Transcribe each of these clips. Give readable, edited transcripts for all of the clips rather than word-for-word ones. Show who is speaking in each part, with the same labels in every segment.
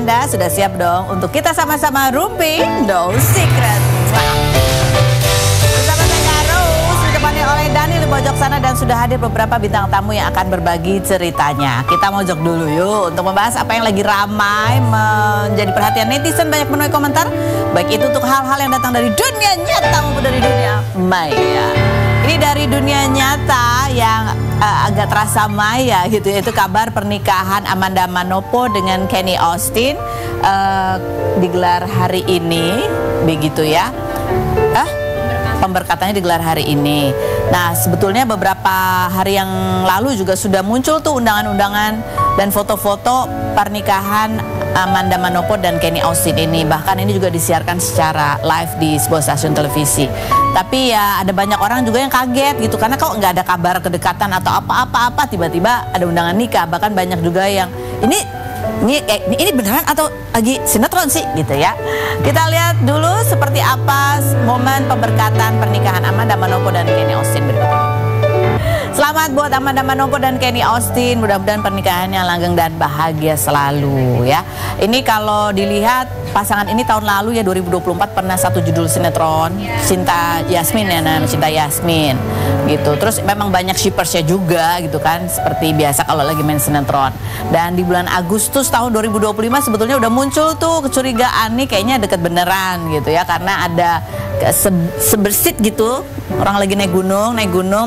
Speaker 1: Amanda sudah siap dong untuk kita sama-sama rumpi No Secret. Bersama saya Rose, ditemani oleh Dani di pojok sana dan sudah hadir beberapa bintang tamu yang akan berbagi ceritanya. Kita mojok dulu yuk untuk membahas apa yang lagi ramai menjadi perhatian netizen, banyak menuai komentar, baik itu untuk hal-hal yang datang dari dunia nyata maupun dari dunia maya. Ini dari dunia nyata yang agak terasa maya gitu ya, itu kabar pernikahan Amanda Manopo dengan Kenny Austin digelar hari ini, begitu ya. Pemberkatannya digelar hari ini. Nah, sebetulnya beberapa hari yang lalu juga sudah muncul tuh undangan-undangan dan foto-foto pernikahan Amanda Manopo dan Kenny Austin ini. Bahkan ini juga disiarkan secara live di sebuah stasiun televisi. Tapi ya ada banyak orang juga yang kaget gitu, karena kok nggak ada kabar kedekatan atau apa-apa, tiba-tiba ada undangan nikah. Bahkan banyak juga yang ini beneran atau lagi sinetron sih gitu ya. Kita lihat dulu seperti apa momen pemberkatan pernikahan Amanda Manopo dan Kenny Austin berikut ini. Selamat buat Amanda Manopo dan Kenny Austin, mudah-mudahan pernikahannya langgeng dan bahagia selalu ya. Ini kalau dilihat pasangan ini tahun lalu ya 2024 pernah satu judul sinetron Cinta Yasmin ya, namanya Cinta Yasmin gitu. Terus memang banyak shippersnya juga gitu kan, seperti biasa kalau lagi main sinetron. Dan di bulan Agustus tahun 2025 sebetulnya udah muncul tuh kecurigaan nih kayaknya deket beneran gitu ya, karena ada sebersit gitu orang lagi naik gunung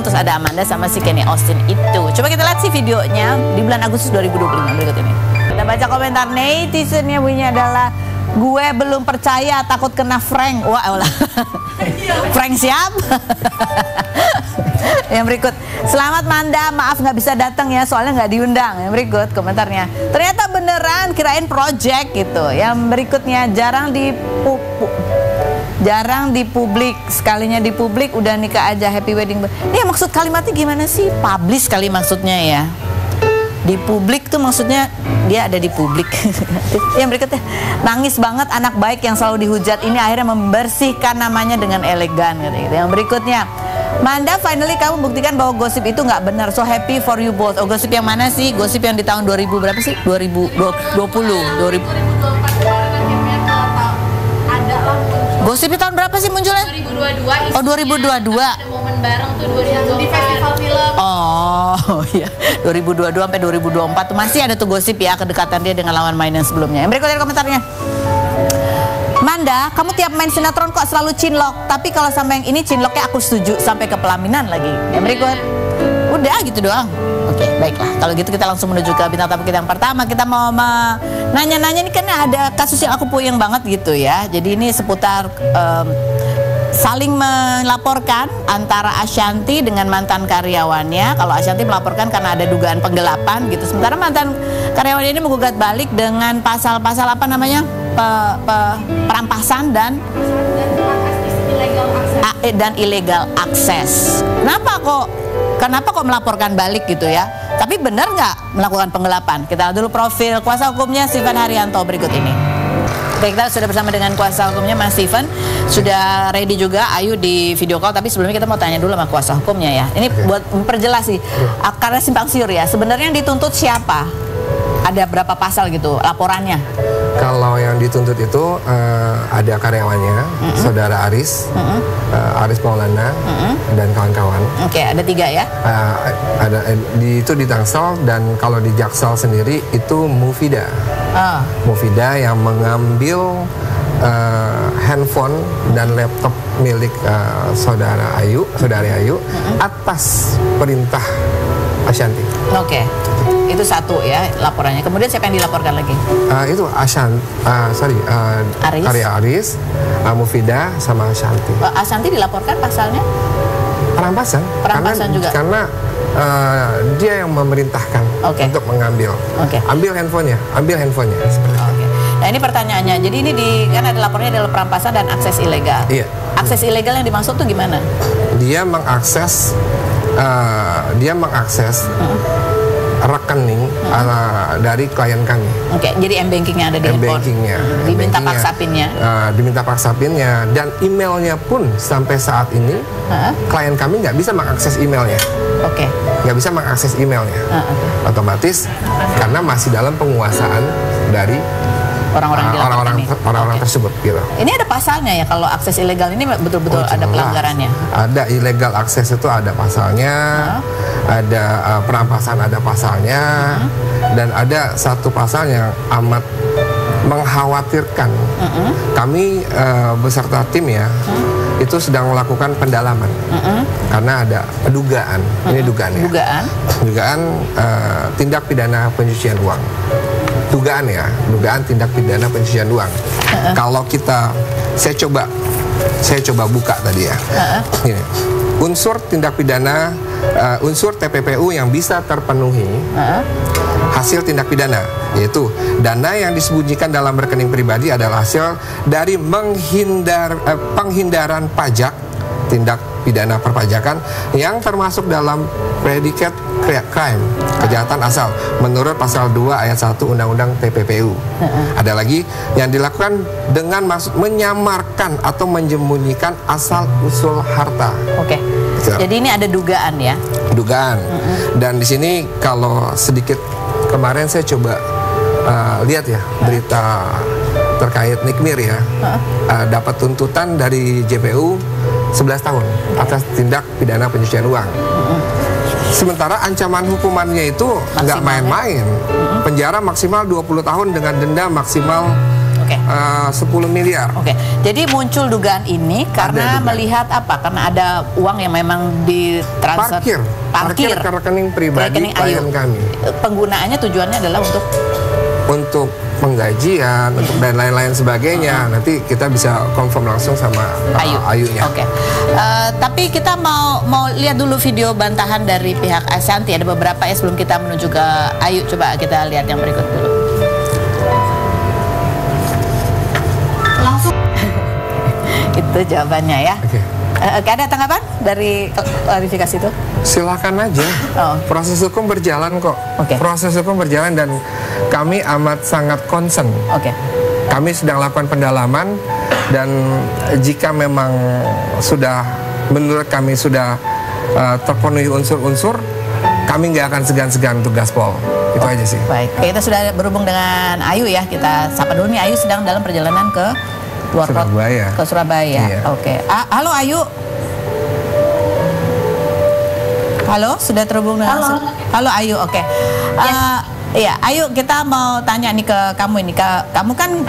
Speaker 1: terus ada Amanda sama si Kenny Austin itu. Coba kita lihat sih videonya di bulan Agustus 2025 berikut ini. Kita baca komentar netizennya, bunyinya adalah gue belum percaya, takut kena Frank. Wah, Frank siap? Yang berikut, selamat Manda, maaf nggak bisa datang ya soalnya nggak diundang. Yang berikut komentarnya, ternyata beneran, kirain project gitu. Yang berikutnya, jarang di publik, sekalinya di publik udah nikah aja, happy wedding. Ini maksud kalimatnya gimana sih? Publish kali maksudnya ya. Di publik tuh maksudnya dia ada di publik. Yang berikutnya, nangis banget anak baik yang selalu dihujat ini akhirnya membersihkan namanya dengan elegan gitu. Yang berikutnya, Manda, finally kamu buktikan bahwa gosip itu nggak benar. So happy for you both. Oh, gosip yang mana sih? Gosip yang di tahun 2000 berapa sih? 2020. Gosipnya tahun berapa sih munculnya?
Speaker 2: 2022.
Speaker 1: Oh, 2022.
Speaker 2: Ada momen bareng tuh 2024 di festival film.
Speaker 1: Oh iya, 2022 sampai 2024 tuh masih ada tuh gosip ya, kedekatan dia dengan lawan main yang sebelumnya. Yang berikutnya komentarnya, Manda, kamu tiap main sinetron kok selalu cinlok, tapi kalau sama yang ini cinloknya aku setuju sampai ke pelaminan lagi. Yang berikut, udah gitu doang. Oke, baiklah. Kalau gitu kita langsung menuju ke bintang tamu kita yang pertama. Kita mau nanya-nanya nih, karena ada kasus yang aku puyeng banget gitu ya. Jadi ini seputar saling melaporkan antara Ashanty dengan mantan karyawannya. Kalau Ashanty melaporkan karena ada dugaan penggelapan gitu, sementara mantan karyawan ini menggugat balik dengan pasal-pasal apa namanya, perampasan dan illegal access. Kenapa kok melaporkan balik gitu ya? Tapi benar nggak melakukan penggelapan? Kita lihat dulu profil kuasa hukumnya Steven Haryanto berikut ini. Oke, kita sudah bersama dengan kuasa hukumnya Mas Steven. Sudah ready juga Ayu di video call, tapi sebelumnya kita mau tanya dulu sama kuasa hukumnya ya. Ini buat memperjelas sih, karena simpang siur ya. Sebenarnya yang dituntut siapa? Ada berapa pasal gitu laporannya?
Speaker 3: Kalau yang dituntut itu ada karyawannya, saudara Aris, Aris Maulana, dan kawan-kawan.
Speaker 1: Oke, ada 3 ya?
Speaker 3: Itu di Tangsel, dan kalau di Jaksel sendiri itu Mufida. Mufida yang mengambil handphone dan laptop milik saudari Ayu atas perintah Ashanty.
Speaker 1: Oke. Itu satu ya laporannya. Kemudian siapa yang dilaporkan lagi?
Speaker 3: Itu Aris, Mufida sama Ashanty.
Speaker 1: Ashanty dilaporkan pasalnya?
Speaker 3: Perampasan juga. Karena dia yang memerintahkan untuk mengambil. Ambil handphonenya.
Speaker 1: Nah, ini pertanyaannya. Jadi ini kan ada lapornya adalah perampasan dan akses ilegal.
Speaker 3: Iya.
Speaker 1: Akses ilegal yang dimaksud tuh gimana?
Speaker 3: Dia mengakses rekening dari klien kami.
Speaker 1: Jadi m-bankingnya ada di handphone.
Speaker 3: Diminta paksa pinnya dan emailnya pun sampai saat ini klien kami nggak bisa mengakses emailnya. Nggak bisa mengakses emailnya. Otomatis karena masih dalam penguasaan dari orang-orang tersebut gitu.
Speaker 1: Ini ada pasalnya ya kalau akses ilegal ini betul-betul ada pelanggarannya.
Speaker 3: Ada illegal akses itu ada pasalnya, ada perampasan ada pasalnya, dan ada satu pasal yang amat mengkhawatirkan. Kami beserta tim ya itu sedang melakukan pendalaman karena ada dugaan, ini dugaan ya, dugaan tindak pidana pencucian uang. Dugaan tindak pidana pencucian uang. Kalau saya coba buka tadi ya. Gini, unsur tindak pidana, unsur TPPU yang bisa terpenuhi hasil tindak pidana, yaitu dana yang disembunyikan dalam rekening pribadi adalah hasil dari penghindaran pajak, tindak pidana perpajakan yang termasuk dalam predikat crime, kejahatan asal menurut pasal 2 ayat 1 Undang-Undang TPPU. Ada lagi yang dilakukan dengan maksud menyamarkan atau menyembunyikan asal usul harta.
Speaker 1: Oke. Jadi ini ada dugaan ya.
Speaker 3: Dugaan. Dan di sini kalau sedikit kemarin saya coba lihat ya berita terkait Nikmir ya, dapat tuntutan dari JPU 11 tahun atas tindak pidana pencucian uang. Sementara ancaman hukumannya itu nggak main-main, penjara maksimal 20 tahun dengan denda maksimal 10 miliar.
Speaker 1: Oke, jadi muncul dugaan ini karena melihat apa? Karena ada uang yang memang ditransfer
Speaker 3: parkir ke rekening pribadi klien kami.
Speaker 1: Penggunaannya tujuannya adalah untuk
Speaker 3: penggajian, untuk dan lain-lain sebagainya. Nanti kita bisa confirm langsung sama Ayunya.
Speaker 1: Oke. Tapi kita mau lihat dulu video bantahan dari pihak Ashanti. Ada beberapa ya sebelum kita menuju ke Ayu. Coba kita lihat yang berikut dulu. Langsung. Itu jawabannya ya. Ada tanggapan dari klarifikasi itu?
Speaker 3: Silahkan aja. Proses hukum berjalan kok. Proses hukum berjalan dan kami amat sangat concern. Kami sedang lakukan pendalaman dan jika memang sudah menurut kami sudah terpenuhi unsur-unsur, kami nggak akan segan-segan untuk gaspol. Itu aja sih.
Speaker 1: Baik, kita sudah berhubung dengan Ayu ya. Kita sapa dulu nih. Ayu sedang dalam perjalanan ke luar
Speaker 3: Surabaya.
Speaker 1: Ke Surabaya. Iya. Halo Ayu. Halo, sudah terhubung dengan Halo Ayu. Iya, Ayu, kita mau tanya nih ke kamu ini. Kamu kan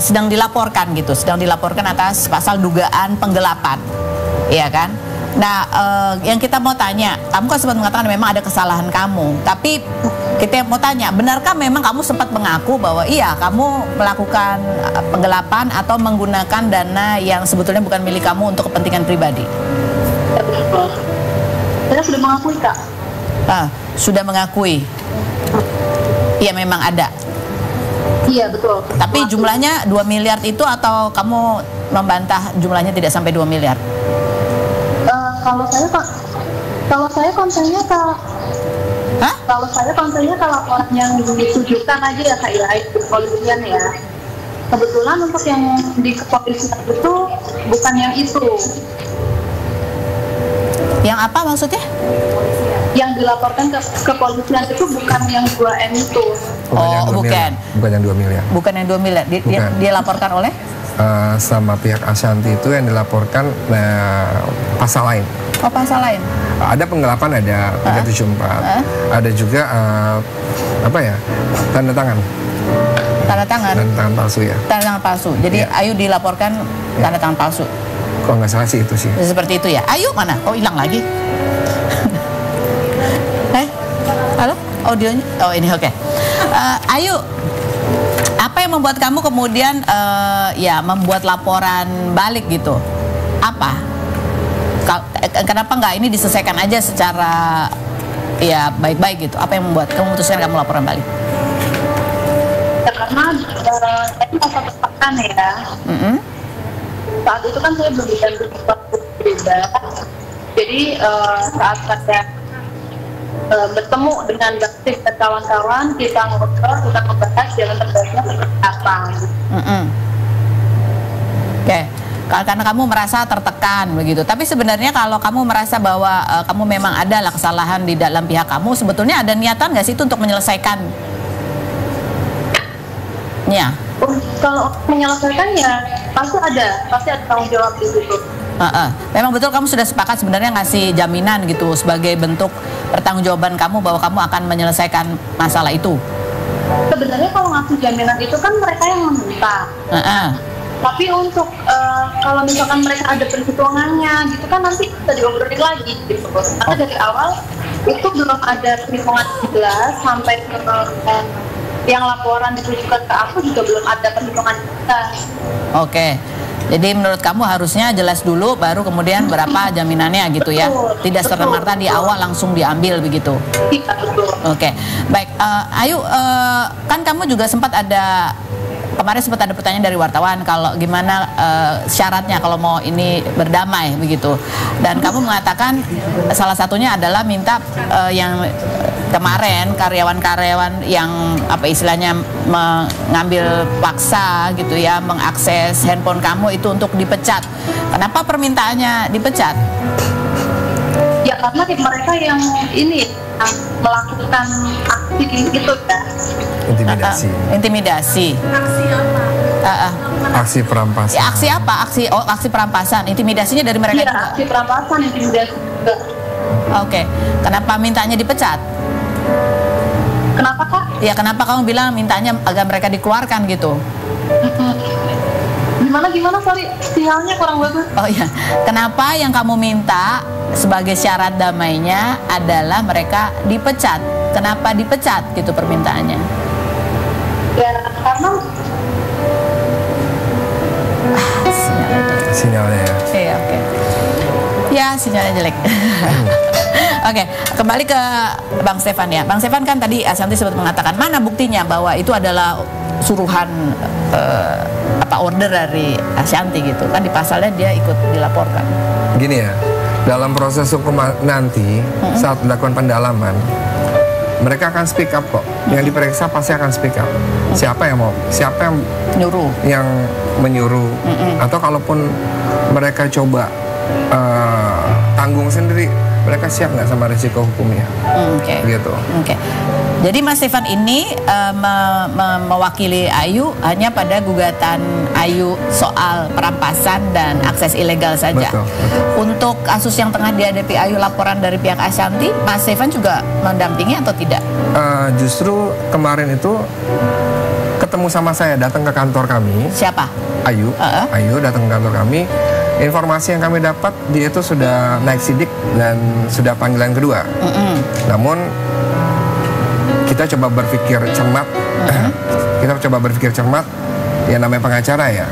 Speaker 1: sedang dilaporkan gitu, sedang dilaporkan atas pasal dugaan penggelapan. Iya kan? Nah, yang kita mau tanya, kamu kan sempat mengatakan memang ada kesalahan kamu. Tapi kita mau tanya, benarkah memang kamu sempat mengaku bahwa iya, kamu melakukan penggelapan atau menggunakan dana yang sebetulnya bukan milik kamu untuk kepentingan pribadi?
Speaker 4: Saya sudah mengakui, Kak.
Speaker 1: Sudah mengakui? Iya, memang ada?
Speaker 4: Iya, betul.
Speaker 1: Tapi jumlahnya 2 miliar itu atau kamu membantah jumlahnya tidak sampai 2 miliar?
Speaker 4: Kalau saya kontennya ke laporan yang ditujukan aja ya Kak ya, di kepolisian ya. Kebetulan untuk yang di kepolisian itu bukan yang itu.
Speaker 1: Yang apa maksudnya?
Speaker 4: Yang dilaporkan ke kepolisian itu bukan yang 2M itu.
Speaker 1: Bukan.
Speaker 3: Bukan yang 2 miliar.
Speaker 1: Bukan yang 2 miliar. Dia laporkan oleh?
Speaker 3: Sama pihak Ashanti itu yang dilaporkan pasal lain.
Speaker 1: Pasal lain.
Speaker 3: Ada penggelapan, ada 374. Ada juga tanda tangan.
Speaker 1: Tanda tangan.
Speaker 3: Tanda tangan palsu ya.
Speaker 1: Tanda tangan palsu. Jadi Ayu dilaporkan tanda tangan palsu.
Speaker 3: Kok nggak salah sih itu sih.
Speaker 1: Seperti itu ya. Ayu mana? Hilang lagi. Halo? Audionya? Ini oke. Ayu, apa yang membuat kamu kemudian membuat laporan balik gitu? Apa? Kenapa nggak ini diselesaikan aja secara baik-baik gitu? Apa yang membuat kamu memutuskan kamu laporan balik?
Speaker 4: Ya, karena saya merasa tertekan ya. Saat itu kan saya belum bisa bebas. Jadi saat saya bertemu dengan Baktif dan kawan-kawan, kita ngobrol, kita membahas jalan terbaiknya seperti apa.
Speaker 1: Karena kamu merasa tertekan begitu. Tapi sebenarnya kalau kamu merasa bahwa kamu memang adalah kesalahan di dalam pihak kamu, sebetulnya ada niatan nggak sih itu untuk menyelesaikan? Ya.
Speaker 4: Kalau menyelesaikannya pasti ada tanggung jawab di situ.
Speaker 1: Memang betul kamu sudah sepakat sebenarnya ngasih jaminan gitu sebagai bentuk pertanggungjawaban kamu bahwa kamu akan menyelesaikan masalah itu.
Speaker 4: Sebenarnya kalau ngasih jaminan itu kan mereka yang meminta. Tapi untuk kalau misalkan mereka ada perhitungannya gitu kan nanti bisa diobrolin lagi gitu. Karena dari awal itu belum ada perhitungan jelas sampai ke yang laporan ditujukan ke aku juga belum ada perhitungan jelas.
Speaker 1: Oke. Jadi menurut kamu harusnya jelas dulu baru kemudian berapa jaminannya gitu ya. Tidak serta-merta di awal langsung diambil begitu.
Speaker 4: Iya, betul.
Speaker 1: Oke. Baik, Ayu, kan kamu juga sempat ada kemarin sempat ada pertanyaan dari wartawan kalau gimana syaratnya kalau mau ini berdamai begitu. Dan kamu mengatakan salah satunya adalah minta yang kemarin karyawan-karyawan yang apa istilahnya mengambil paksa gitu ya, mengakses handphone kamu itu untuk dipecat. Kenapa permintaannya dipecat?
Speaker 4: Ya karena mereka yang ini melakukan aksi itu ya.
Speaker 3: Intimidasi.
Speaker 1: Intimidasi.
Speaker 2: Aksi apa?
Speaker 3: Aksi perampasan.
Speaker 1: Ya, aksi apa? Aksi perampasan. Intimidasinya dari mereka
Speaker 4: Iya,
Speaker 1: juga.
Speaker 4: aksi perampasan, intimidasi juga.
Speaker 1: Oke. Kenapa mintanya dipecat?
Speaker 4: Kenapa Kak?
Speaker 1: Ya kenapa kamu bilang mintanya agar mereka dikeluarkan gitu?
Speaker 4: Gimana sorry sinyalnya kurang bagus.
Speaker 1: Oh iya, kenapa yang kamu minta sebagai syarat damainya adalah mereka dipecat? Kenapa dipecat gitu permintaannya?
Speaker 4: Ya karena
Speaker 3: Sinyalnya ya.
Speaker 1: Iya, oke. Ya, sinyalnya jelek. Oke, kembali ke Bang Stefan ya. Bang Stefan kan tadi Ashanti sempat mengatakan mana buktinya bahwa itu adalah suruhan order dari Ashanti gitu kan, di pasalnya dia ikut dilaporkan.
Speaker 3: Gini ya, dalam proses hukum nanti saat dilakukan pendalaman mereka akan speak up kok. Yang diperiksa pasti akan speak up. Siapa yang
Speaker 1: Nyuruh,
Speaker 3: yang menyuruh atau kalaupun mereka coba tanggung sendiri, mereka siap nggak sama risiko hukumnya? Gitu.
Speaker 1: Oke. Jadi Mas Stefan ini mewakili Ayu hanya pada gugatan Ayu soal perampasan dan akses ilegal saja.
Speaker 3: Betul.
Speaker 1: Untuk kasus yang tengah dihadapi Ayu laporan dari pihak Ashanti, Mas Stefan juga mendampingi atau tidak?
Speaker 3: Justru kemarin itu ketemu sama saya, datang ke kantor kami.
Speaker 1: Siapa?
Speaker 3: Ayu. Ayu datang ke kantor kami. Informasi yang kami dapat, dia itu sudah naik sidik dan sudah panggilan kedua. Namun kita coba berpikir cermat. Ya namanya pengacara ya.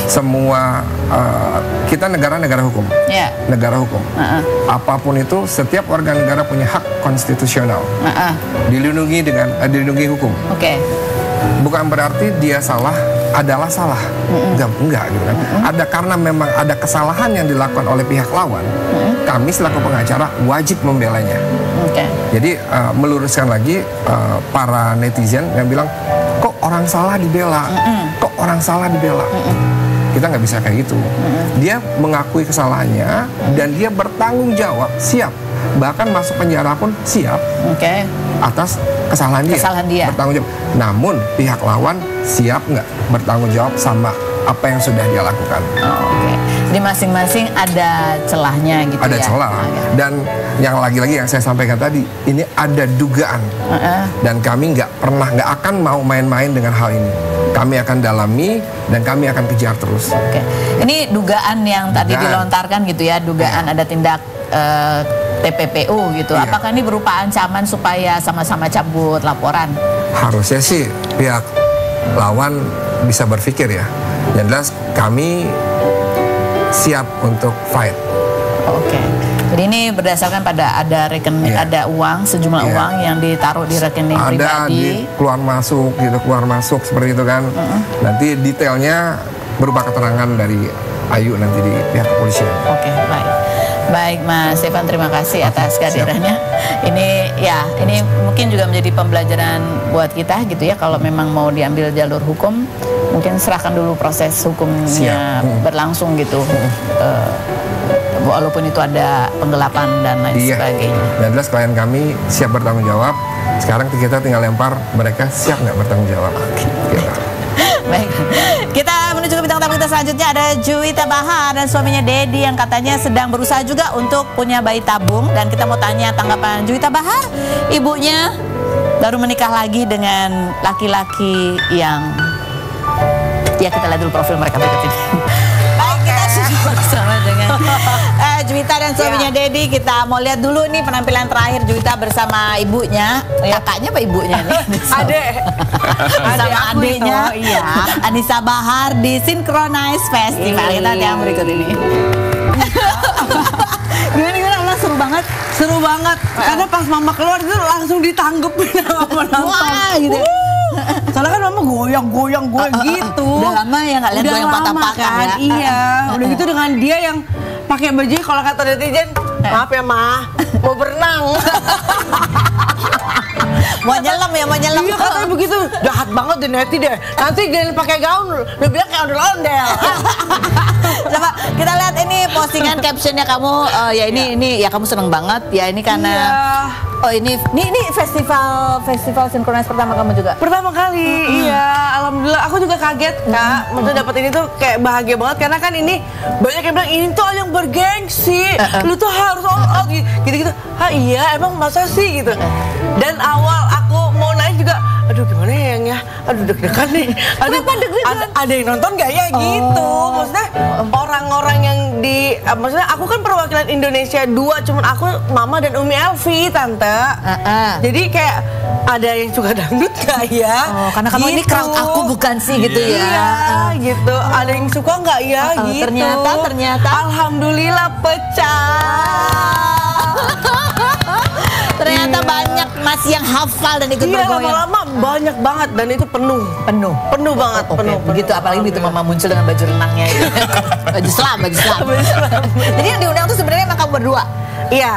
Speaker 3: Semua kita negara hukum. Negara hukum. Apapun itu, setiap warga negara punya hak konstitusional. Dilindungi hukum. Bukan berarti dia salah adalah salah. Enggak gitu kan. Ada karena memang ada kesalahan yang dilakukan oleh pihak lawan. Kami selaku pengacara wajib membelanya. Jadi meluruskan lagi para netizen yang bilang kok orang salah dibela, kok orang salah dibela. Kita nggak bisa kayak gitu. Dia mengakui kesalahannya dan dia bertanggung jawab, siap. Bahkan masuk penjara pun siap. Atas kesalahan dia. Bertanggung jawab. Namun pihak lawan siap nggak bertanggung jawab sama apa yang sudah dia lakukan.
Speaker 1: Jadi masing-masing ada celahnya gitu.
Speaker 3: Ada celah. Dan yang lagi-lagi yang saya sampaikan tadi, ini ada dugaan. Dan kami nggak akan mau main-main dengan hal ini. Kami akan dalami dan kami akan kejar terus.
Speaker 1: Ini dugaan yang tadi dilontarkan gitu ya, dugaan ada tindak TPPU gitu. Apakah ini berupa ancaman supaya sama-sama cabut laporan? Harusnya
Speaker 3: sih pihak lawan bisa berpikir ya. Yang jelas kami siap untuk fight.
Speaker 1: Jadi ini berdasarkan pada ada rekening, ada uang, sejumlah uang yang ditaruh di rekening pribadi.
Speaker 3: Ada keluar masuk seperti itu kan. Nanti detailnya berupa keterangan dari Ayu nanti di pihak kepolisian.
Speaker 1: Baik Mas Stefan, terima kasih atas kehadirannya. Ini mungkin juga menjadi pembelajaran buat kita gitu ya. Kalau memang mau diambil jalur hukum, mungkin serahkan dulu proses hukumnya berlangsung gitu. Walaupun itu ada penggelapan dan lain sebagainya.
Speaker 3: Dan jelas klien kami siap bertanggung jawab. Sekarang kita tinggal lempar mereka siap nggak bertanggung jawab.
Speaker 1: Baik. Kita menuju ke bintang tamu kita selanjutnya, ada Juwita Bahar dan suaminya Dedi yang katanya sedang berusaha juga untuk punya bayi tabung, dan kita mau tanya tanggapan Juwita Bahar, ibunya baru menikah lagi dengan laki-laki yang kita lihat dulu profil mereka berikut ini. Baik, kita sudah bersama dengan Juwita dan suaminya Dedi. Kita mau lihat dulu nih penampilan terakhir Juwita bersama ibunya, kakaknya apa ibunya nih?
Speaker 2: Adek.
Speaker 1: Sama adiknya, Anissa Bahar di Synchronize Festival. Kita lihat yang berikut ini.
Speaker 2: Gimana Allah, seru banget. Seru banget. Karena pas mama keluar itu langsung ditanggepin sama penonton.
Speaker 1: Wah, gitu.
Speaker 2: Soalnya kan mama goyang gitu.
Speaker 1: Udah lama ya nggak lihat goyang patah-patah
Speaker 2: kan?
Speaker 1: ya.
Speaker 2: Iya. Udah gitu dengan dia yang pakai baju, kalau kata netizen, maaf ya Ma, mau berenang.
Speaker 1: Mau nyelam ya, mau nyelam.
Speaker 2: Iya, katanya begitu. Jahat banget deh neti deh. Nanti giliran pakai gaun, lu bilang kayak ondel-ondel.
Speaker 1: Coba kita lihat ini postingan captionnya kamu. Ya ini ya kamu seneng banget ya, ini karena oh ini festival Synchronize pertama kamu juga.
Speaker 2: Pertama kali, iya. Alhamdulillah, aku juga kaget Kak. Maksudnya dapat ini tuh kayak bahagia banget, karena kan ini banyak yang bilang ini tuh yang bergengsi. Lu tuh harus all out gitu-gitu. Ah iya, emang masa sih gitu. Dan awal aku mau naik juga, aduh gimana ya yang ya, aduh deg-degan nih. Aduh, ada yang nonton gak ya gitu. Maksudnya orang-orang yang maksudnya aku kan perwakilan Indonesia 2, cuman aku, Mama dan Umi Elvi, Tante. Jadi kayak ada yang suka dangdut gak ya?
Speaker 1: Oh, karena kamu ini crowd aku bukan sih gitu ya.
Speaker 2: Iya, gitu. Ada yang suka nggak ya gitu.
Speaker 1: Ternyata
Speaker 2: alhamdulillah pecah.
Speaker 1: Ternyata banyak masih yang hafal dan ikut bergoyang.
Speaker 2: Iya, lama-lama banyak banget, dan itu penuh banget. Penuh.
Speaker 1: Begitu, apalagi begitu Mama muncul dengan baju renangnya itu. baju selam. Jadi yang diundang tuh sebenarnya emang kamu berdua.
Speaker 2: Iya,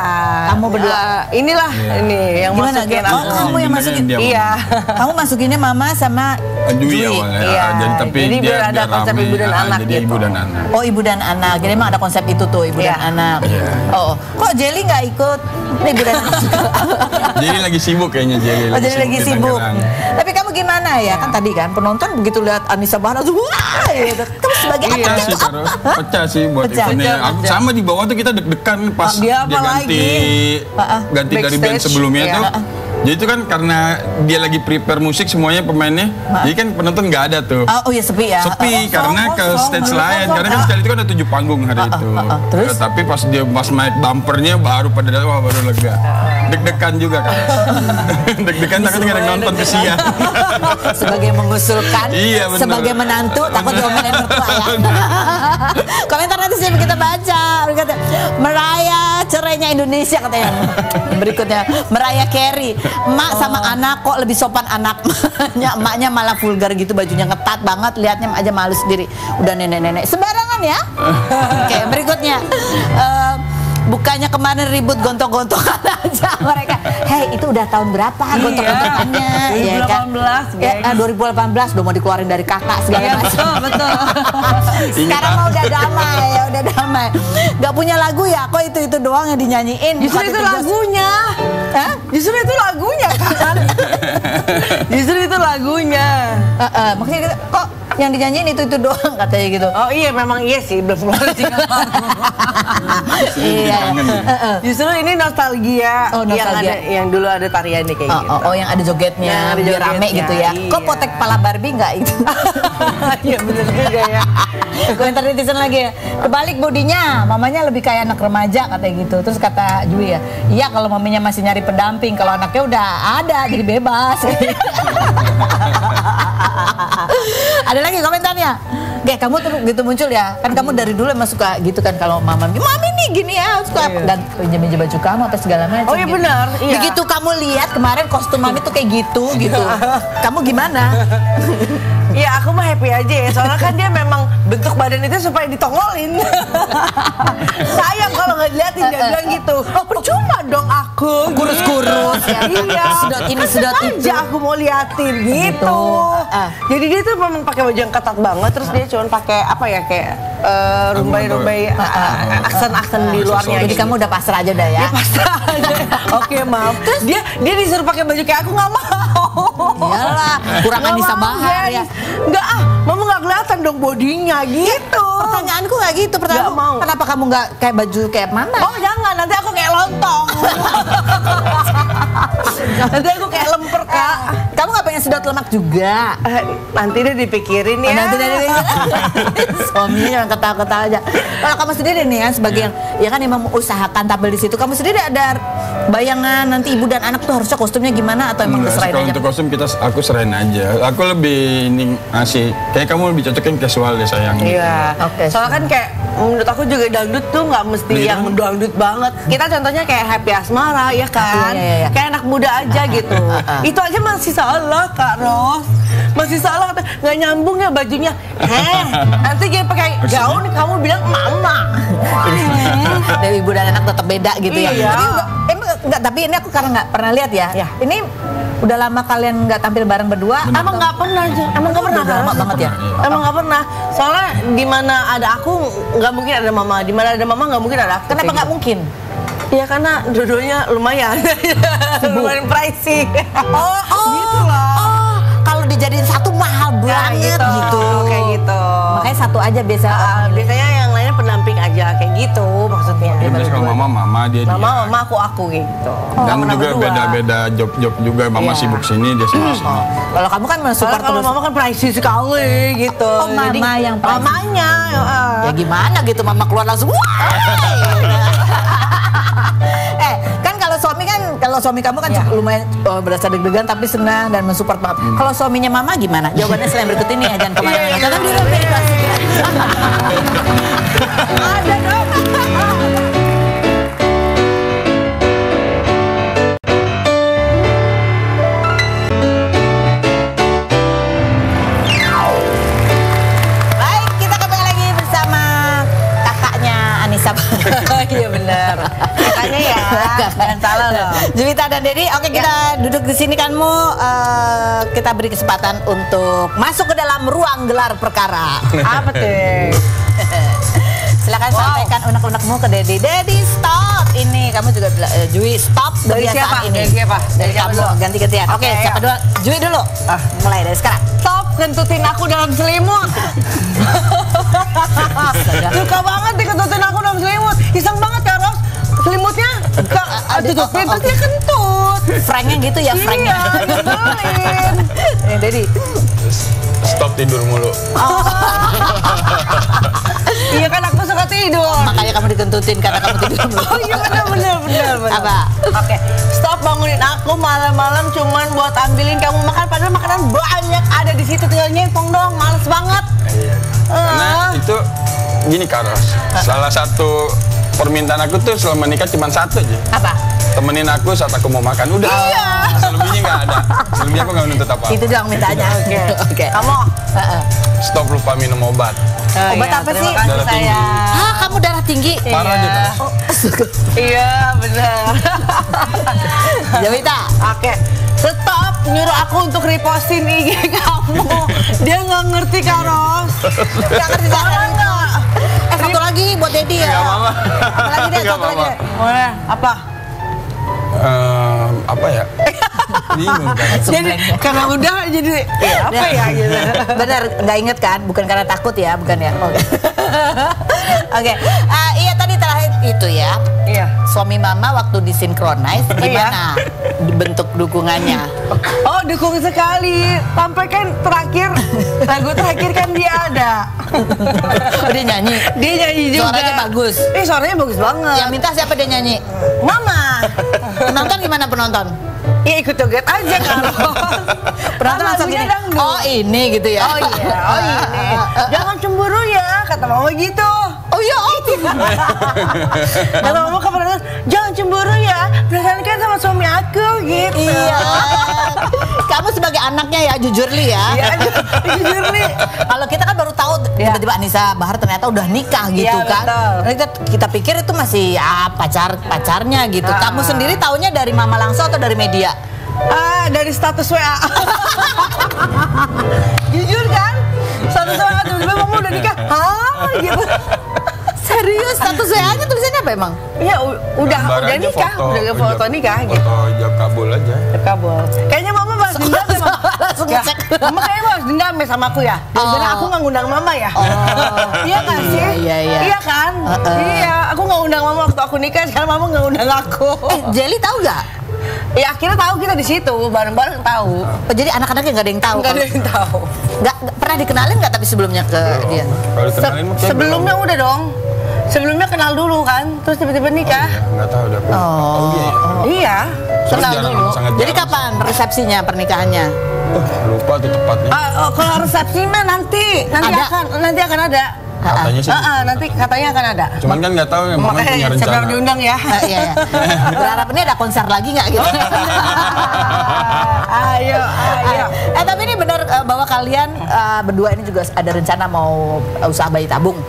Speaker 1: kamu berdua.
Speaker 2: Inilah ini yang
Speaker 1: gimana,
Speaker 2: masukin
Speaker 1: aku.
Speaker 2: aku.
Speaker 1: Kamu yang masukin.
Speaker 2: Iya.
Speaker 1: Kamu masukinnya Mama sama
Speaker 5: Dwi awalnya.
Speaker 2: Iya.
Speaker 5: Jadi
Speaker 2: biar ada konsep
Speaker 5: rame,
Speaker 2: ibu dan anak
Speaker 5: jadi
Speaker 2: gitu.
Speaker 5: ibu dan anak.
Speaker 1: Oh, ibu dan anak. Jadi emang ada konsep itu tuh, ibu dan anak. Oh, kok Jelly nggak ikut? Ibu dan anak juga.
Speaker 5: Jadi lagi sibuk kayaknya Jelly.
Speaker 1: Oh, jadi lagi
Speaker 5: di
Speaker 1: sibuk.
Speaker 5: Tangerang.
Speaker 1: Tapi kamu gimana ya? Kan tadi kan penonton begitu lihat Anissa Bahar langsung wah gitu. Kamu sebagai
Speaker 5: Pecah
Speaker 1: anaknya
Speaker 5: sih,
Speaker 1: tuh apa? Hah?
Speaker 5: pecah sih buat
Speaker 1: Pecah.
Speaker 5: eventnya. Aku sama di bawah tuh kita deg-degan pas
Speaker 2: Dia apa
Speaker 5: ganti dari band
Speaker 2: Backstage,
Speaker 5: sebelumnya
Speaker 2: iya.
Speaker 5: tuh. Jadi itu kan karena dia lagi prepare musik semuanya pemainnya, jadi kan penonton nggak ada tuh.
Speaker 1: Oh iya, sepi ya.
Speaker 5: Sepi karena ke stage lain, karena kan sekali itu kan ada 7 panggung hari itu.
Speaker 1: Terus?
Speaker 5: Tapi pas naik bumpernya baru pada datang, wah baru lega. Deg-degan juga kan. Deg-degan takut nggak ada yang nonton kesian.
Speaker 1: Sebagai mengusulkan,
Speaker 5: Iya, bener.
Speaker 1: sebagai menantu takut diomelin mertua ya. Komentar nanti saya kita baca. Berikutnya, Meraya cerainya Indonesia katanya. Berikutnya, Meraya Carey, emak sama anak kok lebih sopan anaknya, emaknya malah vulgar gitu, bajunya ngetat banget, lihatnya aja malu sendiri. Udah nenek-nenek sembarangan ya. Oke, berikutnya. Bukannya kemarin ribut gontok-gontokan aja mereka. Hei, itu udah tahun berapa gontok-gontokannya?
Speaker 2: Iya, 2018,
Speaker 1: ya, 2018 udah mau dikeluarin dari kakak segala macam.
Speaker 2: Betul.
Speaker 1: Sekarang mah udah damai ya, udah damai. Gak punya lagu ya? Kok itu doang yang dinyanyiin?
Speaker 2: Justru itu lagunya.
Speaker 1: Hah?
Speaker 2: Justru itu lagunya kan. Justru itu lagunya.
Speaker 1: Maksudnya kok yang dinyanyiin itu doang katanya gitu.
Speaker 2: Oh iya, memang iya sih, belum keluar single baru. Iya. Justru ini nostalgia,
Speaker 1: Oh, nostalgia.
Speaker 2: yang dulu ada tariannya kayak gitu.
Speaker 1: Oh, yang ada jogetnya,
Speaker 2: Yang ada
Speaker 1: biar rame
Speaker 2: jogetnya,
Speaker 1: gitu ya.
Speaker 2: iya.
Speaker 1: Kok potek kepala Barbie nggak itu?
Speaker 2: Iya bener juga ya.
Speaker 1: Komentar netizen lagi ya. Kebalik bodinya, mamanya lebih kayak anak remaja katanya gitu. Terus kata Jui ya, iya kalau maminya masih nyari pendamping, kalau anaknya udah ada jadi bebas. Ada lagi komentarnya. Kayak kamu tuh gitu muncul ya. Kan kamu dari dulu emang suka gitu kan, kalau mami nih gini ya, suka dan pinjam baju kamu apa segala macam.
Speaker 2: Oh iya
Speaker 1: gitu.
Speaker 2: benar, iya.
Speaker 1: Begitu kamu lihat kemarin kostum mami tuh kayak gitu. Kamu gimana?
Speaker 2: Iya, aku mah happy aja ya. Soalnya kan dia memang bentuk badan itu supaya ditongolin. Sayang kalau nggak diliatin, dia bilang gitu. Oh, percuma dong aku.
Speaker 1: Kurus-kurus ya.
Speaker 2: Iya.
Speaker 1: Sedot ini, sedot itu.
Speaker 2: aja aku mau liatin gitu. Jadi dia tuh memang pakai baju yang ketat banget, terus dia cuma pakai apa ya, kayak rumbai-rumbai aksen-aksen di luarnya.
Speaker 1: Jadi kamu udah pasrah aja dah ya.
Speaker 2: Pasrah aja. Oke, Mam. Dia disuruh pakai baju kayak aku nggak mau.
Speaker 1: Iyalah, kurang
Speaker 2: Nggak
Speaker 1: Anissa
Speaker 2: mau,
Speaker 1: Bahar ya.
Speaker 2: guys. Nggak Mama nggak kelihatan dong bodinya gitu.
Speaker 1: Pertanyaanku nggak gitu, pertanyaan
Speaker 2: Nggak mau.
Speaker 1: kenapa kamu nggak kayak baju kayak mana?
Speaker 2: Oh jangan, nanti aku kayak lontong. Nanti aku kayak lemper, Kak.
Speaker 1: Kamu nggak pengen sedot lemak juga?
Speaker 2: Nanti deh dipikirin ya.
Speaker 1: Nanti dari suaminya jangan ketawa-ketawa aja. Kalau kamu sendiri nih ya sebagai yang ya kan yang mengusahakan tampil di situ, kamu sendiri ada bayangan nanti ibu dan anak tuh harusnya kostumnya gimana atau emang
Speaker 5: Enggak sih,
Speaker 1: diserahin
Speaker 5: kalau
Speaker 1: aja?
Speaker 5: untuk kostum aku serahin aja. Aku lebih ini ngasih kayak kamu lebih cocokin casual deh sayang.
Speaker 2: Iya.
Speaker 1: Oke.
Speaker 2: Soalnya kan kayak menurut aku juga dangdut tuh nggak mesti
Speaker 5: Iya.
Speaker 2: yang dangdut banget. Kita contohnya kayak Happy Asmara ya kan.
Speaker 1: Iya.
Speaker 2: Kayak anak muda aja gitu. Itu aja masih salah Kak Ros. Masih salah, nggak nyambung ya bajunya. Nanti dia pakai gaun kamu bilang mama.
Speaker 1: Dari ibu dan anak tetap beda gitu ya.
Speaker 2: Iya.
Speaker 1: Tapi ini aku karena nggak pernah lihat ya.
Speaker 2: Ya.
Speaker 1: Ini udah lama kalian nggak tampil bareng berdua.
Speaker 2: Emang nggak pernah, emang nggak pernah.
Speaker 1: Udah lama banget ya.
Speaker 2: Emang nggak pernah. Soalnya di mana ada aku nggak mungkin ada mama. Di mana ada mama nggak mungkin ada aku.
Speaker 1: Kenapa nggak mungkin?
Speaker 2: Ya karena dua-duanya lumayan. Lumayan pricey. Gitu loh.
Speaker 1: Kalau dijadiin satu mahal banget gitu.
Speaker 2: Kayak gitu.
Speaker 1: Makanya satu aja biasa.
Speaker 2: Biasanya yang lainnya pendamping aja kayak gitu maksudnya.
Speaker 5: Terus kalau mama dia
Speaker 2: Mama aku gitu.
Speaker 5: Dan
Speaker 2: Nggak pernah
Speaker 5: juga
Speaker 2: berdua.
Speaker 5: beda-beda job juga. Mama
Speaker 2: Iya.
Speaker 5: sibuk sini, dia sibuk sini.
Speaker 1: Kalau kamu kan mensupport
Speaker 2: Soalnya kalau
Speaker 1: terus.
Speaker 2: mama kan pricey sekali gitu.
Speaker 1: Oh, mama yang pricey.
Speaker 2: mamanya.
Speaker 1: Ya gimana gitu mama keluar langsung wah. Kan kalau suami kamu kan lumayan berasa deg-degan tapi senang dan mensupport banget. Kalau suaminya mama gimana? Jawabannya selain berikut ini ya, jangan kemana-mana. Tetap di Ruang Bebas. Ada dong. Baik, kita kembali lagi bersama kakaknya Anissa.
Speaker 2: Iya benar. Makanya ya, jangan salah loh.
Speaker 1: Juwita dan Dedi, oke kita duduk di sini kamu kita beri kesempatan untuk masuk ke dalam ruang gelar perkara.
Speaker 2: Apa tuh?
Speaker 1: Silakan sampaikan unek-unekmu ke Dedi. Dedi stop. Ini kamu juga bilang Jui stop
Speaker 2: Dari
Speaker 1: kebiasaan
Speaker 2: siapa?
Speaker 1: ini.
Speaker 2: Dari siapa?
Speaker 1: Dari
Speaker 2: Dari
Speaker 1: kamu
Speaker 2: siapa dulu?
Speaker 1: ganti-gantian. Oke,
Speaker 2: Oke,
Speaker 1: siapa
Speaker 2: ayo.
Speaker 1: dulu? Jui dulu. Mulai dari sekarang.
Speaker 2: Stop kentutin aku dalam selimut. Suka banget dikentutin aku dalam selimut. Iseng banget ya Ros. Selimutnya tutupin terus dia kentut.
Speaker 1: Franknya gitu ya, franknya.
Speaker 2: Iya, nyebelin.
Speaker 1: Dedi.
Speaker 5: Stop tidur mulu.
Speaker 2: Iya kan aku suka tidur.
Speaker 1: Makanya kamu dikentutin karena kamu tidur dulu.
Speaker 2: Oh iya benar.
Speaker 1: Apa?
Speaker 2: Oke, stop bangunin aku malam-malam cuman buat ambilin kamu makan padahal makanan banyak ada di situ tinggal nyempong dong, males banget.
Speaker 5: Karena itu gini Karos, salah satu permintaan aku tuh selama nikah cuma satu aja.
Speaker 1: Apa?
Speaker 5: Temenin aku saat aku mau makan, udah. Selebihnya nggak ada. Selebihnya aku nggak nuntut apa.
Speaker 1: Itu doang mintanya. Oke.
Speaker 2: Kamu
Speaker 5: Stop lupa minum obat.
Speaker 1: Obat apa sih?
Speaker 2: Terima kasih
Speaker 5: Darah tinggi.
Speaker 2: sayang.
Speaker 1: Ah, kamu darah tinggi.
Speaker 5: Parah
Speaker 2: Iya.
Speaker 5: dia Karos.
Speaker 2: Iya benar.
Speaker 1: Jawita.
Speaker 2: Oke, stop nyuruh aku untuk repostin IG kamu. Dia nggak ngerti Karos.
Speaker 1: Nggak ngerti cara nggak. Satu lagi buat Dedi ya.
Speaker 5: Nggak apa-apa.
Speaker 1: Satu lagi deh,
Speaker 5: Nggak
Speaker 1: satu lagi.
Speaker 5: apa-apa.
Speaker 2: Boleh, apa?
Speaker 5: Apa ya? Bingung kan?
Speaker 2: Jadi karena udah jadi apa ya gitu.
Speaker 1: Bener, nggak inget kan? Bukan karena takut ya, bukan ya? Oke. Oke. Iya tadi terakhir itu ya.
Speaker 2: Iya.
Speaker 1: Suami mama waktu disinkronize gimana bentuk dukungannya?
Speaker 2: Oh dukung sekali. Sampai kan terakhir lagu terakhir kan dia ada.
Speaker 1: Oh, dia nyanyi.
Speaker 2: Dia nyanyi juga.
Speaker 1: Suaranya bagus.
Speaker 2: Suaranya bagus banget.
Speaker 1: Yang minta siapa dia nyanyi?
Speaker 2: Mama.
Speaker 1: Penonton gimana penonton?
Speaker 2: Ya ikut joget aja kalau.
Speaker 1: Penonton langsung gini. Oh ini gitu ya?
Speaker 2: Oh iya, oh ini. Jangan cemburu ya, kata mama gitu.
Speaker 1: Oh iya, oh.
Speaker 2: Kata mama ke penonton, jangan cemburu ya, perasaan kan sama suami aku gitu.
Speaker 1: Iya. Kamu sebagai anaknya ya jujur Li ya.
Speaker 2: Iya, jujur nih.
Speaker 1: Kalau kita kan baru tahu
Speaker 2: Iya.
Speaker 1: tiba-tiba Anissa Bahar ternyata udah nikah gitu
Speaker 2: Iya,
Speaker 1: kan.
Speaker 2: betul.
Speaker 1: Nah, kita pikir itu masih pacarnya gitu. Kamu sendiri taunya dari mama langsung atau dari media?
Speaker 2: Dari status WA. Jujur kan? Status WA tuh tiba-tiba mama udah nikah, hah gitu.
Speaker 1: Serius, status WA-nya tulisannya apa emang?
Speaker 2: Iya, udah nikah, udah foto nikah gitu.
Speaker 5: Foto ijab kabul aja.
Speaker 2: Kabul. Kayaknya mama balas dendam ya, Mama.
Speaker 1: Langsung
Speaker 2: Ya,
Speaker 1: ngecek.
Speaker 2: mama kayaknya balas dendam ya sama aku ya. Jadi aku nggak ngundang mama ya. Iya kan sih?
Speaker 1: Iya.
Speaker 2: Iya kan? Iya, aku nggak undang mama waktu aku nikah, sekarang mama nggak undang aku.
Speaker 1: Jelly tahu nggak?
Speaker 2: Ya akhirnya tahu kita di situ, bareng-bareng tahu.
Speaker 1: Oh, jadi anak-anaknya nggak ada yang tahu?
Speaker 2: Nggak ada yang tahu.
Speaker 1: Nggak pernah dikenalin nggak tapi sebelumnya ke dia?
Speaker 5: Kalau dikenalin mungkin
Speaker 2: Sebelumnya udah dong. Sebelumnya kenal dulu kan, terus tiba-tiba nikah.
Speaker 5: Nggak tahu deh.
Speaker 2: Iya, kenal dulu.
Speaker 1: Jadi kapan resepsinya pernikahannya?
Speaker 5: Lupa tuh tepatnya.
Speaker 2: Kalau resepsi mah nanti akan ada.
Speaker 5: Katanya sih.
Speaker 2: Nanti katanya akan ada.
Speaker 5: Cuman kan nggak tahu ya, mama punya rencana.
Speaker 2: Siapa diundang ya?
Speaker 1: Iya. Berharap ini ada konser lagi nggak gitu?
Speaker 2: Ayo.
Speaker 1: Tapi ini benar bahwa kalian berdua ini juga ada rencana mau usaha bayi tabung.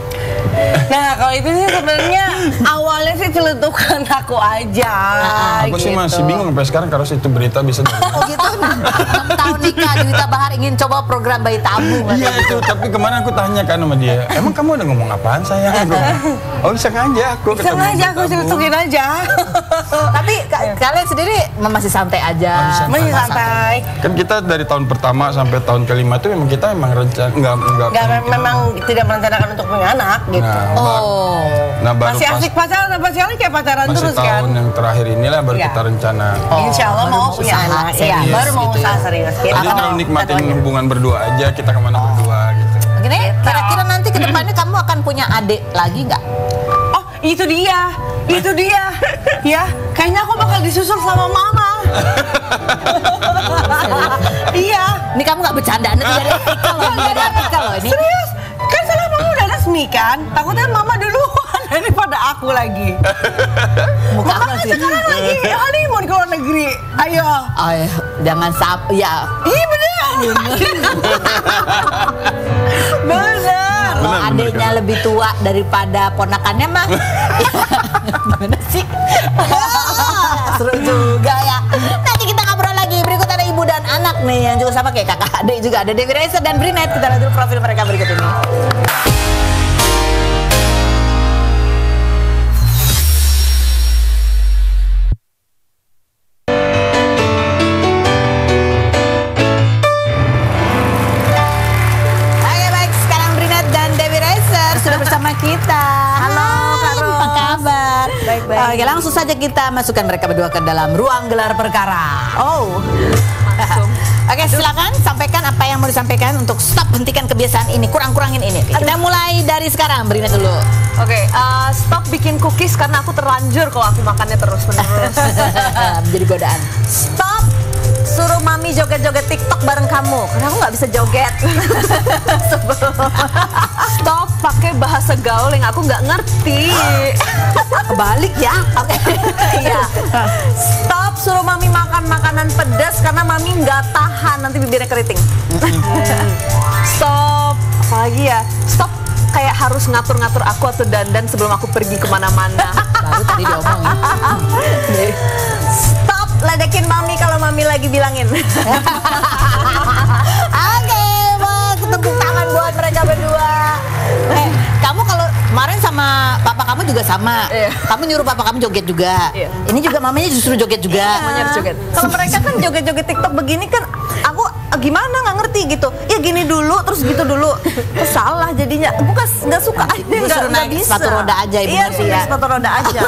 Speaker 2: Nah kalau itu sih sebenarnya awalnya sih celetukan aku aja.
Speaker 5: Aku sih
Speaker 2: gitu.
Speaker 5: masih bingung sampai sekarang kalau itu berita bisa dari
Speaker 1: Oh gitu, 6 tahun nikah, Juwita Bahar ingin coba program bayi tabung.
Speaker 5: Iya itu, tapi kemarin aku tanya kan sama dia, emang kamu udah ngomong apaan sayang? Oh sengaja aku ketemu
Speaker 2: Sengaja
Speaker 5: bayi
Speaker 2: aku
Speaker 5: tabung.
Speaker 2: celetukin aja.
Speaker 1: Tapi kalian sendiri masih santai aja.
Speaker 2: Masih santai.
Speaker 5: Kan kita dari tahun pertama sampai tahun kelima itu memang kita memang rencana
Speaker 2: Memang tidak merencanakan untuk punya anak gitu.
Speaker 5: Nah baru
Speaker 2: Masih asik pacaran kayak pacaran
Speaker 5: masih
Speaker 2: terus kan.
Speaker 5: tahun yang terakhir inilah baru
Speaker 2: Iya.
Speaker 5: kita rencana.
Speaker 2: Insya Allah
Speaker 1: baru
Speaker 2: mau
Speaker 1: mau
Speaker 2: punya
Speaker 1: usaha
Speaker 2: anak. Iya,
Speaker 1: serius
Speaker 2: baru mau
Speaker 1: gitu
Speaker 2: usaha
Speaker 1: ya.
Speaker 2: serius.
Speaker 5: Jadi terlalu nikmatin hubungan berdua aja, kita kemana berdua gitu.
Speaker 1: Gini, kira-kira nanti ke depannya kamu akan punya adik lagi nggak?
Speaker 2: Oh, itu dia. Ya, kayaknya aku bakal disusul sama mama. Iya.
Speaker 1: Ini kamu nggak bercanda, nanti dari artikel loh ini.
Speaker 2: Serius? Kan salah mama udah resmi kan? Takutnya mama duluan daripada aku lagi.
Speaker 1: Muka
Speaker 2: Mama
Speaker 1: aku sih.
Speaker 2: sekarang lagi honeymoon ke luar negeri. Ayo.
Speaker 1: Oh, ya, jangan ya.
Speaker 2: Iya bener. Bener.
Speaker 1: Kalau
Speaker 5: Benar,
Speaker 1: adiknya
Speaker 5: benar.
Speaker 1: lebih tua daripada ponakannya mah gimana sih? Seru juga ya. Nanti kita ngobrol lagi. Berikut ada ibu dan anak nih yang juga sama kayak kakak adik juga. Ada Dewi Raisa dan Brinet. Kita lihat dulu profil mereka berikut ini. Oke baik, sekarang Brinet dan Dewi Racer sudah bersama kita. Halo Kak Rom, apa kabar?
Speaker 2: Baik-baik.
Speaker 1: Oke, langsung saja kita masukkan mereka berdua ke dalam ruang gelar perkara.
Speaker 2: Oh.
Speaker 1: Oke, silakan sampaikan apa yang mau disampaikan untuk stop hentikan kebiasaan ini, kurang-kurangin ini. Kita mulai dari sekarang, Brinet dulu.
Speaker 6: Oke, stop bikin cookies karena aku terlanjur kalau aku makannya terus-menerus.
Speaker 1: Menjadi godaan.
Speaker 6: Stop suruh mami joget-joget TikTok bareng kamu karena aku nggak bisa joget. Stop pakai bahasa gaul yang aku nggak ngerti.
Speaker 1: Kebalik ya. Oke.
Speaker 6: Iya. Stop suruh mami makan makanan pedas karena mami nggak tahan nanti bibirnya keriting. Stop apalagi ya? Stop kayak harus ngatur-ngatur aku atau dandan sebelum aku pergi kemana-mana.
Speaker 1: Baru tadi diomongin.
Speaker 6: Stop ledekin mami kalau mami lagi bilangin.
Speaker 1: Oke, tepuk tangan buat mereka berdua. Kamu kalau kemarin sama papa kamu juga sama.
Speaker 6: Iya.
Speaker 1: Kamu nyuruh papa kamu joget juga.
Speaker 6: Iya.
Speaker 1: Ini juga mamanya justru joget juga.
Speaker 6: Mamanya harus joget. Kalau mereka kan joget-joget TikTok begini kan aku gimana nggak ngerti gitu. Ya gini dulu terus gitu dulu. Salah jadinya. Bukan nggak suka aja.
Speaker 1: Disuruh naik sepatu roda aja, Ibu
Speaker 6: Iya,
Speaker 1: ngerti ya.
Speaker 6: sepatu roda aja.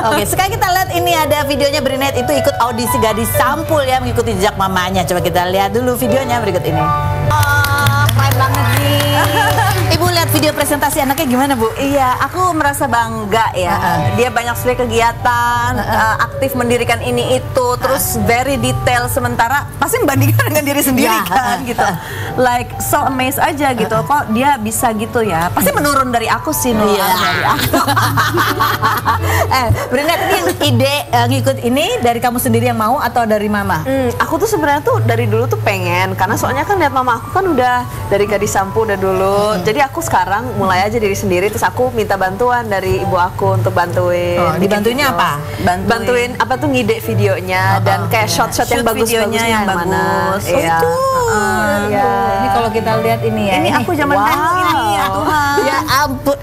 Speaker 1: Oke, sekarang kita lihat ini ada videonya Brinet itu ikut audisi gadis sampul ya, mengikuti jejak mamanya. Coba kita lihat dulu videonya berikut ini.
Speaker 6: Keren banget nih.
Speaker 1: Ibu lihat video presentasi anaknya gimana, Bu?
Speaker 6: Iya, aku merasa bangga ya. Dia banyak sekali kegiatan, aktif mendirikan ini itu, terus very detail. Sementara pasti membandingkan dengan diri sendiri
Speaker 1: Ya,
Speaker 6: kan, gitu. Like so amazed aja gitu. Kok dia bisa gitu ya? Pasti menurun dari aku sih, Nur.
Speaker 1: Iya.
Speaker 6: Dari aku.
Speaker 1: Brinet ini yang ide ngikut ini dari kamu sendiri yang mau atau dari mama?
Speaker 6: Aku tuh sebenarnya tuh dari dulu tuh pengen, karena soalnya kan lihat mama aku kan udah dari gadis sampul mampu udah dulu. Jadi aku sekarang mulai aja diri sendiri, terus aku minta bantuan dari ibu aku untuk bantuin.
Speaker 1: Dibantuinnya
Speaker 6: gitu.
Speaker 1: apa?
Speaker 6: Bantuin apa tuh ngide videonya dan kayak shot-shot yang bagus-bagusnya yang bagus.
Speaker 1: Oh itu.
Speaker 6: Iya.
Speaker 1: Ini kalau kita lihat ini ya.
Speaker 6: Ini aku zaman dulu ini ya Tuhan.
Speaker 1: Ya ampun.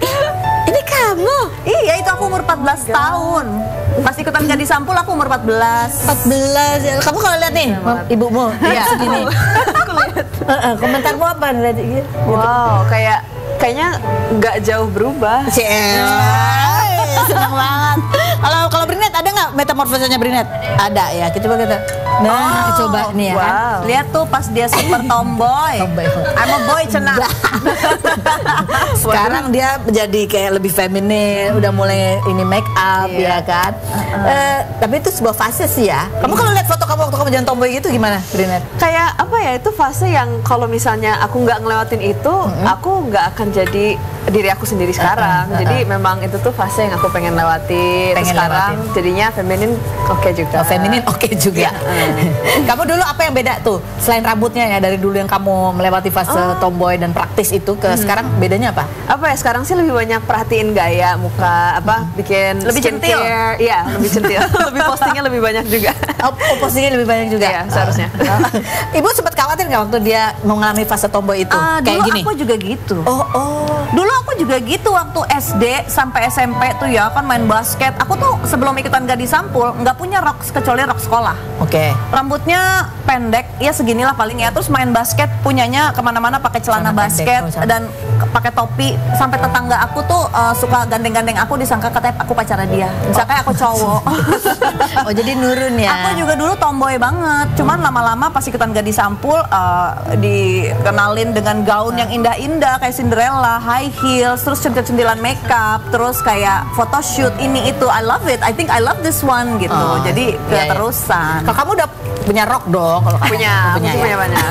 Speaker 1: Ini kamu?
Speaker 6: Iya, itu aku umur 14 tahun. Pas ikutan Gadis Sampul aku umur 14.
Speaker 1: 14 ya. Kamu kalau lihat nih, ibumu
Speaker 6: Iya.
Speaker 1: segini.
Speaker 6: Aku lihat.
Speaker 1: Komentarmu apa lihat gitu?
Speaker 6: Wow, kayaknya nggak jauh berubah.
Speaker 1: Senang banget. Kalau Brinet ada nggak metamorfosanya Brinet? Ada ya. Coba kita. Nah, coba nih ya kan.
Speaker 6: Wow. Lihat tuh pas dia super tomboy. I'm a boy cenah.
Speaker 1: Sekarang dia menjadi kayak lebih feminin, udah mulai ini make up ya kan. Tapi itu sebuah fase sih ya. Kamu kalau lihat foto kamu waktu kamu jangan tomboy gitu gimana, Brinet?
Speaker 6: Kayak apa ya, itu fase yang kalau misalnya aku nggak ngelewatin itu, aku nggak akan jadi diri aku sendiri sekarang. Jadi memang itu tuh fase yang aku pengen lewatin.
Speaker 1: Pengen
Speaker 6: Sekarang
Speaker 1: lewatin.
Speaker 6: jadinya feminin oke juga.
Speaker 1: Oh, feminin oke juga. Kamu dulu apa yang beda tuh selain rambutnya ya, dari dulu yang kamu melewati fase tomboy dan praktis itu ke sekarang bedanya apa?
Speaker 6: Apa ya, sekarang sih lebih banyak perhatiin gaya muka, apa bikin
Speaker 1: Lebih centil?
Speaker 6: skincare. Iya, lebih centil. Lebih postingnya lebih banyak juga.
Speaker 1: Oh, postingnya lebih banyak juga.
Speaker 6: Iya, seharusnya.
Speaker 1: Ibu sempat khawatir nggak waktu dia mengalami fase tomboy itu? Kayak
Speaker 6: Dulu
Speaker 1: gini.
Speaker 6: aku juga gitu.
Speaker 1: Oh.
Speaker 6: Dulu aku juga gitu waktu SD sampai SMP tuh ya kan main basket. Aku tuh sebelum ikutan Gadis Sampul nggak punya rok kecuali rok sekolah.
Speaker 1: Oke.
Speaker 6: Rambutnya pendek, ya seginilah paling ya. Terus main basket punyanya kemana-mana pakai celana
Speaker 1: Celana pendek,
Speaker 6: basket
Speaker 1: celana.
Speaker 6: dan pakai topi. Sampai tetangga aku tuh suka gandeng-gandeng aku, disangka katanya aku pacarnya dia. Disangka aku cowok.
Speaker 1: Oh jadi nurun ya.
Speaker 6: Aku juga dulu tomboy banget. Cuman lama-lama pas ikutan Gadis Sampul dikenalin dengan gaun yang indah-indah kayak Cinderella, high heels, terus centil-centilan makeup, terus kayak photoshoot ini itu. I love it. I think I love this one gitu. Jadi
Speaker 1: iya.
Speaker 6: keterusan.
Speaker 1: Kalau kamu udah punya rok dong kalau kamu
Speaker 6: Punya banyak.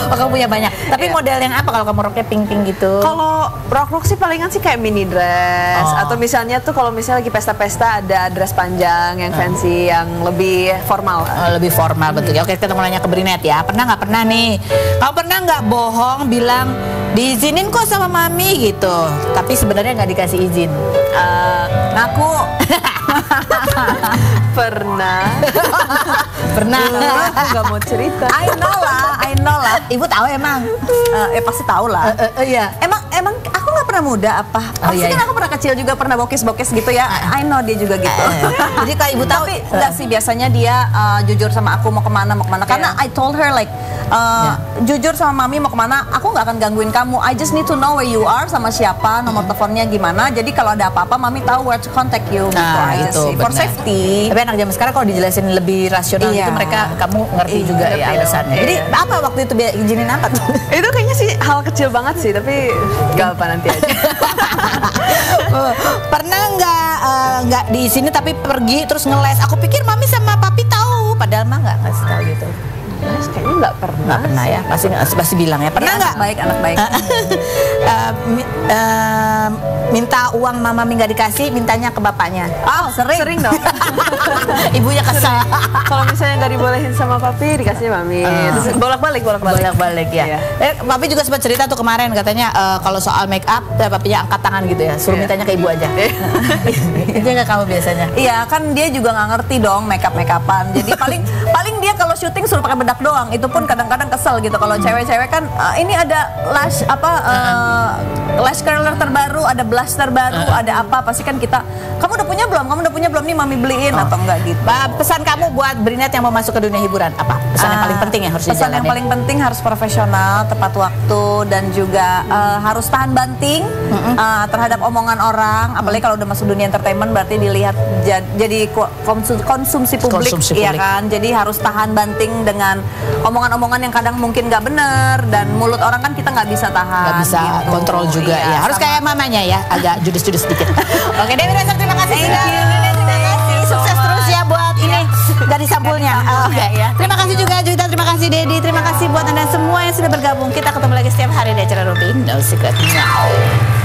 Speaker 1: Oh, kamu punya banyak. Tapi model yang apa kalau kamu roknya pink-pink gitu?
Speaker 6: Kalau rok-rok sih palingan sih kayak mini dress atau misalnya tuh kalau misalnya lagi pesta-pesta ada dress panjang yang fancy yang lebih formal.
Speaker 1: Lebih formal betul ya. Oke, kita mau nanya ke Brinet ya. Pernah nih? Kamu pernah nggak bohong bilang diizinin kok sama mami gitu, tapi sebenarnya nggak dikasih izin?
Speaker 6: Ngaku. Pernah. Aku nggak mau cerita. I know lah.
Speaker 1: Ibu tahu emang?
Speaker 6: Pasti tahu lah.
Speaker 1: Iya.
Speaker 6: Emang aku nggak pernah muda apa? Pasti
Speaker 1: iya,
Speaker 6: kan aku pernah kecil juga pernah bokis-bokis gitu ya. I know dia juga gitu.
Speaker 1: Jadi kalau ibu tahu,
Speaker 6: Tapi enggak sih, biasanya dia jujur sama aku mau kemana. Karena I told her like jujur sama mami mau kemana, aku nggak akan gangguin kamu. I just need to know where you are, sama siapa, nomor teleponnya gimana. Jadi kalau ada apa-apa mami tahu where to contact you.
Speaker 1: Nah,
Speaker 6: gitu aja
Speaker 1: itu
Speaker 6: sih. For
Speaker 1: benar.
Speaker 6: safety.
Speaker 1: Tapi anak zaman sekarang kalau dijelasin lebih rasional
Speaker 6: Iya.
Speaker 1: gitu, kamu ngerti
Speaker 6: Iya,
Speaker 1: juga ya
Speaker 6: ngerti
Speaker 1: alasannya.
Speaker 6: dong.
Speaker 1: Jadi
Speaker 6: Iya.
Speaker 1: apa waktu itu izinin apa tuh?
Speaker 6: Itu kayaknya sih hal kecil banget sih, tapi nggak apa nanti aja.
Speaker 1: Pernah nggak di sini tapi pergi terus ngeles? Aku pikir mami sama papi tahu, padahal mah nggak ngasih tahu gitu.
Speaker 6: Kayaknya nggak pernah.
Speaker 1: Nggak pernah ya, pasti bilang ya. Pernah nggak?
Speaker 6: Anak baik.
Speaker 1: Minta uang mama nggak dikasih, mintanya ke bapaknya.
Speaker 6: Oh, sering dong.
Speaker 1: Ibunya kesel.
Speaker 6: Kalau misalnya nggak dibolehin sama papi, dikasih mami. Terus bolak-balik.
Speaker 1: Bolak-balik ya.
Speaker 6: Iya.
Speaker 1: Papi juga sempat cerita tuh kemarin katanya kalau soal make up, papinya angkat tangan gitu ya, suruh mintanya ke ibu aja. Itu nggak kamu biasanya?
Speaker 6: Iya, kan dia juga nggak ngerti dong make-upan. Jadi paling dia kalau syuting suruh pakai bedak doang. Itu pun kadang-kadang kesel gitu. Kalau cewek-cewek kan ini ada lash curler terbaru, ada blush terbaru, ada apa? Pasti kan kita, kamu udah punya belum? Nih mami beliin atau enggak gitu.
Speaker 1: Pesan kamu buat Brinet yang mau masuk ke dunia hiburan apa? Pesan yang paling penting ya harus
Speaker 6: Pesan
Speaker 1: dijalanin.
Speaker 6: yang paling penting harus profesional, tepat waktu, dan juga harus tahan banting terhadap omongan orang. Apalagi kalau udah masuk dunia entertainment berarti dilihat jadi konsumsi publik, ya kan. Jadi harus tahan banting dengan omongan-omongan yang kadang mungkin nggak benar, dan mulut orang kan kita nggak bisa tahan.
Speaker 1: Nggak bisa
Speaker 6: gitu.
Speaker 1: kontrol juga
Speaker 6: Iya,
Speaker 1: ya. Harus kayak mamanya ya, agak judes-judes sedikit. Oke, Dewi Reza, terima kasih sudah. Terima kasih. Sukses terus ya buat ini Gadis Sampulnya. Oke. Terima kasih juga Juwita, terima kasih Dedi, terima kasih buat Anda semua yang sudah bergabung. Kita ketemu lagi setiap hari di acara Ruby No Secret Now.